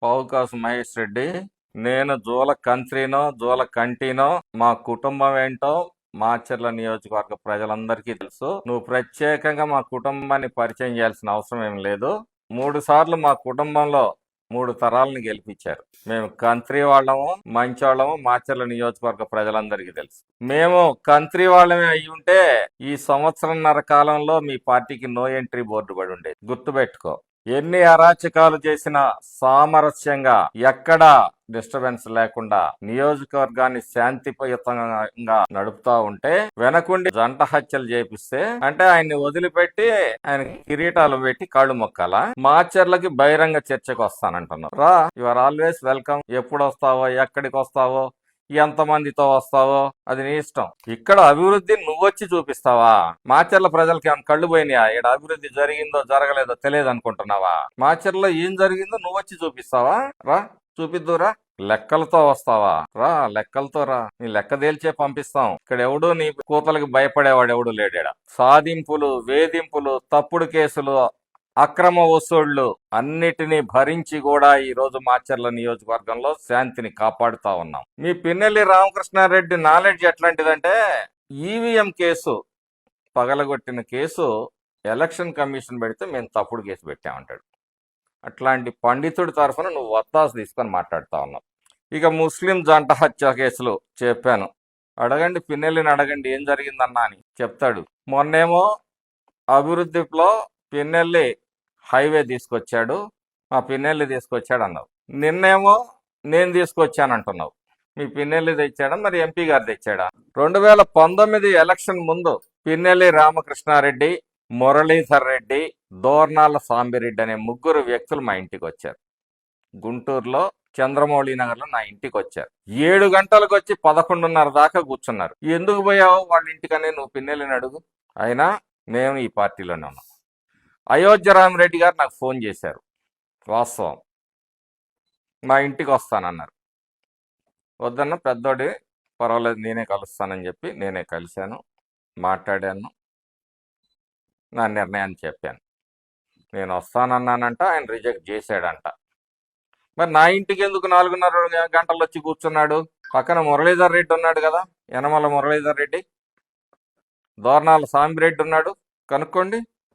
పావుకాసు మహేష్ రెడ్డి. నేను జూల కంత్రినో జూల కంటినో మా కుటుంబం ఏంటో మాచర్ల నియోజకవర్గ ప్రజలందరికీ తెలుసు. నువ్వు ప్రత్యేకంగా మా కుటుంబాన్ని పరిచయం చేయాల్సిన అవసరం ఏం లేదు. 3 సార్లు మా కుటుంబంలో 3 తరాలను గెలిపించారు. మేము కంత్రి వాళ్ళము, మంచోళ్ళము, మాచర్ల నియోజకవర్గ ప్రజలందరికీ తెలుసు. మేము కంత్రి వాళ్ళమే అయి ఉంటే ఈ సంవత్సరంన్నర కాలంలో మీ పార్టీకి నో ఎంట్రీ బోర్డు పడి ఉండేది. గుర్తుపెట్టుకో. ఎన్ని అరాచకాలు చేసినా సామరస్యంగా ఎక్కడా డిస్టర్బెన్స్ లేకుండా నియోజకవర్గాన్ని శాంతియుతంగా నడుపుతా ఉంటే వెనకుండి జంట హత్యలు చేపిస్తే అంటే ఆయన్ని వదిలిపెట్టి ఆయన కిరీటాలు పెట్టి కాళ్ళు మొక్కాలా? మాచర్లకి బహిరంగ చర్చకు వస్తానంటున్నావు. రా, యు ఆర్ ఆల్వేస్ వెల్కమ్. ఎప్పుడు వస్తావో, ఎక్కడికి వస్తావో, ఎంతమందితో వస్తావో అది నీ ఇష్టం. ఇక్కడ అభివృద్ధి నువ్వొచ్చి చూపిస్తావా? మాచర్ల ప్రజలకి ఏమైనా కళ్ళు పోయినాయా? ఇక్కడ అభివృద్ధి జరిగిందో జరగలేదో తెలియదు అనుకుంటున్నావా? మాచర్లో ఏం జరిగిందో నువ్వొచ్చి చూపిస్తావా? రా, చూపిద్దురా. లెక్కలతో వస్తావా? రా, లెక్కలతో రా. నీ లెక్క తేల్చే పంపిస్తాం. ఇక్కడ ఎవడు నీ కూతలకి భయపడేవాడు ఎవడు లేడా. సాధింపులు, వేధింపులు, తప్పుడు కేసులు, అక్రమ వసూళ్లు అన్నిటినీ భరించి కూడా ఈ రోజు మాచర్ల నియోజకవర్గంలో శాంతిని కాపాడుతా ఉన్నాం. మీ పిన్నెల్లి రామకృష్ణారెడ్డి నాలెడ్జ్ ఎట్లాంటిదంటే ఈవీఎం కేసు పగలగొట్టిన కేసు ఎలక్షన్ కమిషన్ పెడితే మేము తప్పుడు కేసు పెట్టామంటాడు. అట్లాంటి పండితుడి తరఫున నువ్వు వత్తాసు తీసుకొని మాట్లాడుతా ఉన్నావు. ఇక ముస్లిం జంట హత్య కేసులు చెప్పాను. అడగండి, పిన్నెల్లిని అడగండి ఏం జరిగిందన్నా అని చెప్తాడు. మొన్నేమో అభివృద్ధిలో పిన్నెల్లి హైవే తీసుకొచ్చాడు, మా పిన్నెల్లి తీసుకొచ్చాడు అన్నావు. నిన్నేమో నేను తీసుకొచ్చాను అంటున్నావు. మీ పిన్నెల్లి తెచ్చాడా, మరి ఎంపీ గారు తెచ్చాడా? 2019 ఎలక్షన్ ముందు పిన్నెల్లి రామకృష్ణారెడ్డి, మురళీధర్ రెడ్డి, దోర్నాల సాంబిరెడ్డి అనే 3 వ్యక్తులు మా ఇంటికి వచ్చారు. గుంటూరులో చంద్రమౌళి నగర్లో నా ఇంటికి వచ్చారు. 7 గంటలకు వచ్చి 11:30 దాకా కూర్చున్నారు. ఎందుకు పోయావో వాళ్ళ ఇంటికనే నువ్వు పిన్నెల్లిని అడుగు. అయినా నేను ఈ పార్టీలోనే ఉన్నాను. అయోధ్య రామిరెడ్డి గారు నాకు ఫోన్ చేశారు. వాస్తవం, మా ఇంటికి వస్తానన్నారు. వద్దన్న పెద్దోడి పర్వాలేదు నేనే కలుస్తానని చెప్పి నేనే కలిశాను, మాట్లాడాను, నా నిర్ణయాన్ని చెప్పాను. నేను వస్తానన్నానంట, ఆయన రిజెక్ట్ చేశాడంట. మరి నా ఇంటికి ఎందుకు 4:30 గంటలు వచ్చి కూర్చున్నాడు? పక్కన మురళీధర్ రెడ్డి ఉన్నాడు కదా, యనమల మురళీధర్ రెడ్డి, దోర్నాల సాంబిరెడ్డి ఉన్నాడు, కనుక్కోండి.